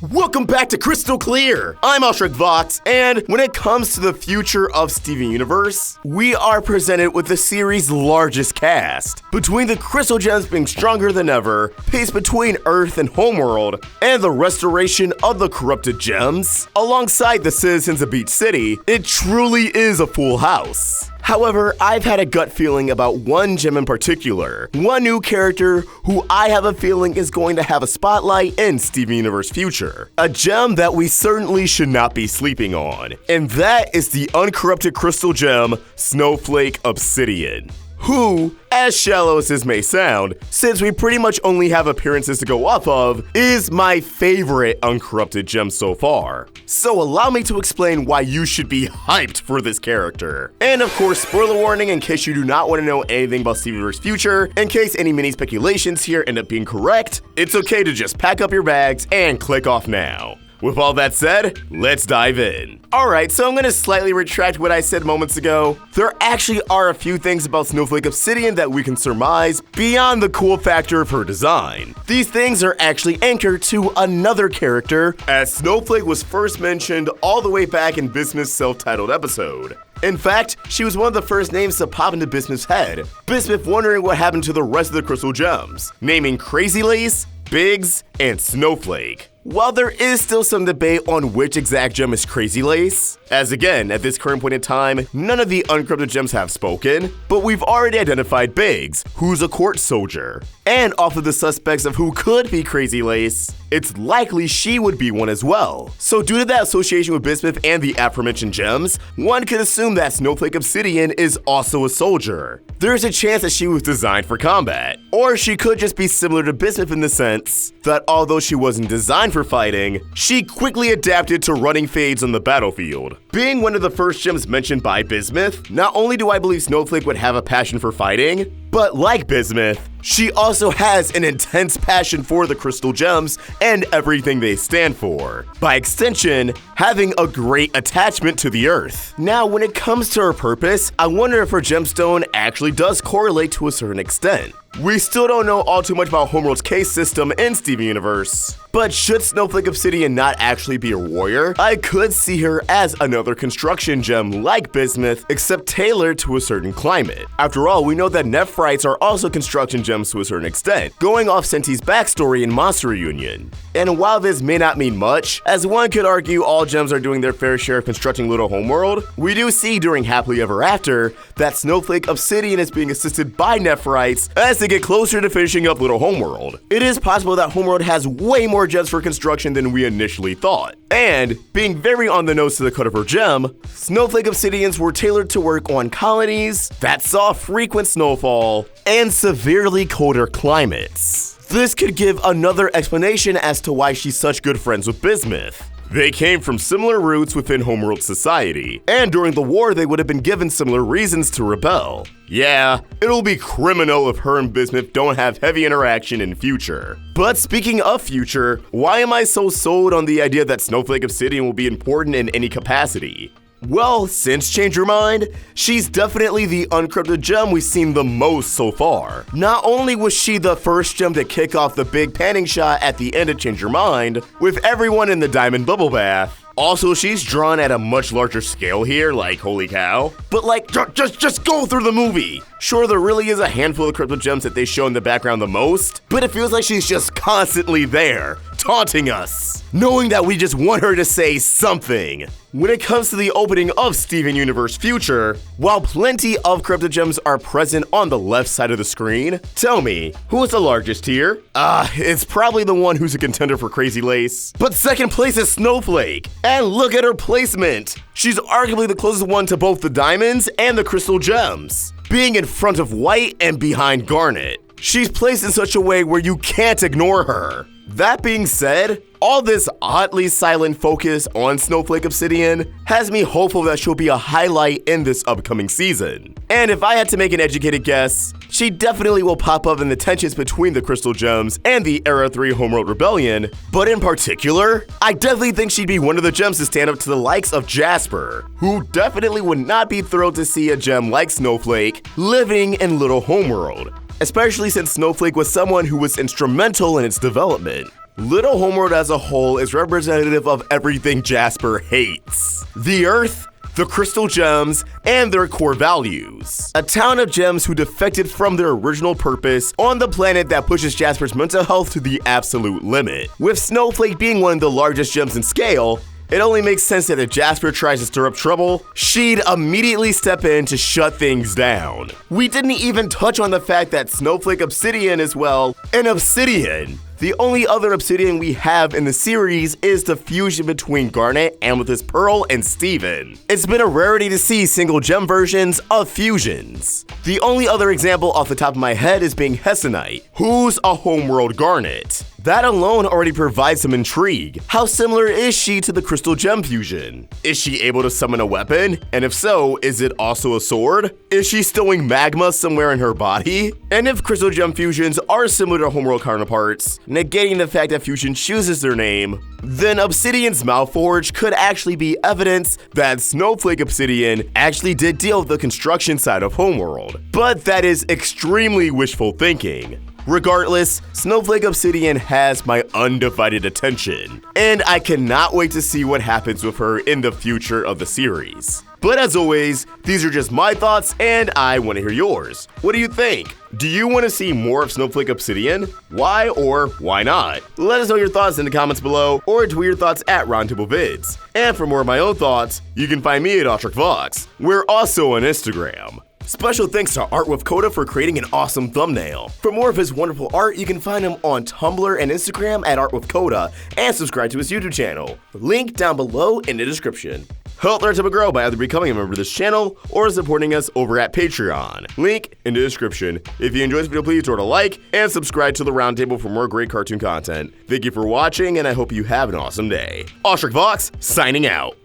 Welcome back to Crystal Clear! I'm ARTWITHKODA, and when it comes to the future of Steven Universe, we are presented with the series' largest cast. Between the Crystal Gems being stronger than ever, peace between Earth and Homeworld, and the restoration of the corrupted gems, alongside the citizens of Beach City, it truly is a full house. However, I've had a gut feeling about one gem in particular, one new character who I have a feeling is going to have a spotlight in Steven Universe future. A gem that we certainly should not be sleeping on, and that is the uncorrupted crystal gem, Snowflake Obsidian. Who, as shallow as this may sound, since we pretty much only have appearances to go off of, is my favorite uncorrupted gem so far. So allow me to explain why you should be hyped for this character. And of course, spoiler warning in case you do not want to know anything about Steven Universe's future, in case any mini speculations here end up being correct, it's okay to just pack up your bags and click off now. With all that said, let's dive in. Alright, so I'm gonna slightly retract what I said moments ago. There actually are a few things about Snowflake Obsidian that we can surmise beyond the cool factor of her design. These things are actually anchored to another character, as Snowflake was first mentioned all the way back in Bismuth's self-titled episode. In fact, she was one of the first names to pop into Bismuth's head, Bismuth wondering what happened to the rest of the crystal gems, naming Crazy Lace, Biggs, and Snowflake. While there is still some debate on which exact gem is Crazy Lace, as again, at this current point in time, none of the uncorrupted gems have spoken, but we've already identified Biggs, who's a court soldier. And off of the suspects of who could be Crazy Lace, it's likely she would be one as well. So due to that association with Bismuth and the aforementioned gems, one could assume that Snowflake Obsidian is also a soldier. There's a chance that she was designed for combat. Or she could just be similar to Bismuth in the sense that although she wasn't designed for fighting, she quickly adapted to running fades on the battlefield. Being one of the first gems mentioned by Bismuth, not only do I believe Snowflake would have a passion for fighting, but like Bismuth, she also has an intense passion for the crystal gems and everything they stand for. By extension, having a great attachment to the earth. Now, when it comes to her purpose, I wonder if her gemstone actually does correlate to a certain extent. We still don't know all too much about Homeworld's case system in Steven Universe, but should Snowflake Obsidian not actually be a warrior, I could see her as another construction gem like Bismuth, except tailored to a certain climate. After all, we know that Nephryites are also construction gems to a certain extent, going off Senti's backstory in Monster Reunion. And while this may not mean much, as one could argue all gems are doing their fair share of constructing Little Homeworld, we do see during Happily Ever After that Snowflake Obsidian is being assisted by Nephryites as they get closer to finishing up Little Homeworld. It is possible that Homeworld has way more gems for construction than we initially thought. And, being very on the nose to the cut of her gem, Snowflake Obsidians were tailored to work on colonies that saw frequent snowfall and severely colder climates. This could give another explanation as to why she's such good friends with Bismuth. They came from similar roots within Homeworld society, and during the war they would have been given similar reasons to rebel. Yeah, it'll be criminal if her and Bismuth don't have heavy interaction in future. But speaking of future, why am I so sold on the idea that Snowflake Obsidian will be important in any capacity? Well, since Change Your Mind, she's definitely the uncorrupted gem we've seen the most so far. Not only was she the first gem to kick off the big panning shot at the end of Change Your Mind, with everyone in the diamond bubble bath, also she's drawn at a much larger scale here, like holy cow. But like, just go through the movie. Sure, there really is a handful of crypto gems that they show in the background the most, but it feels like she's just constantly there, taunting us, knowing that we just want her to say something. When it comes to the opening of Steven Universe Future, while plenty of crypto gems are present on the left side of the screen, tell me, who is the largest here? It's probably the one who's a contender for Crazy Lace. But second place is Snowflake, and look at her placement. She's arguably the closest one to both the diamonds and the crystal gems, being in front of White and behind Garnet. She's placed in such a way where you can't ignore her. That being said, all this oddly silent focus on Snowflake Obsidian has me hopeful that she'll be a highlight in this upcoming season. And if I had to make an educated guess, she definitely will pop up in the tensions between the Crystal Gems and the Era 3 Homeworld Rebellion, but in particular, I definitely think she'd be one of the gems to stand up to the likes of Jasper, who definitely would not be thrilled to see a gem like Snowflake living in Little Homeworld, especially since Snowflake was someone who was instrumental in its development. Little Homeworld as a whole is representative of everything Jasper hates. The Earth, the crystal gems, and their core values. A town of gems who defected from their original purpose on the planet that pushes Jasper's mental health to the absolute limit. With Snowflake being one of the largest gems in scale, it only makes sense that if Jasper tries to stir up trouble, she'd immediately step in to shut things down. We didn't even touch on the fact that Snowflake Obsidian is, well, an obsidian. The only other obsidian we have in the series is the fusion between Garnet, Amethyst Pearl, and Steven. It's been a rarity to see single gem versions of fusions. The only other example off the top of my head is being Hessonite, who's a homeworld Garnet. That alone already provides some intrigue. How similar is she to the crystal gem fusion? Is she able to summon a weapon? And if so, is it also a sword? Is she stowing magma somewhere in her body? And if crystal gem fusions are similar to homeworld counterparts, negating the fact that fusion chooses their name, then Obsidian's Malforge could actually be evidence that Snowflake Obsidian actually did deal with the construction side of homeworld. But that is extremely wishful thinking. Regardless, Snowflake Obsidian has my undivided attention, and I cannot wait to see what happens with her in the future of the series. But as always, these are just my thoughts, and I want to hear yours. What do you think? Do you want to see more of Snowflake Obsidian? Why or why not? Let us know your thoughts in the comments below, or tweet your thoughts at Roundtable Vids. And for more of my own thoughts, you can find me at ARTWITHKODA. We're also on Instagram. Special thanks to ARTWITHKODA for creating an awesome thumbnail. For more of his wonderful art, you can find him on Tumblr and Instagram at ARTWITHKODA, and subscribe to his YouTube channel. Link down below in the description. Help Roundtable grow by either becoming a member of this channel or supporting us over at Patreon. Link in the description. If you enjoyed this video, please throw it a like and subscribe to the Roundtable for more great cartoon content. Thank you for watching, and I hope you have an awesome day. ARTWITHKODA signing out.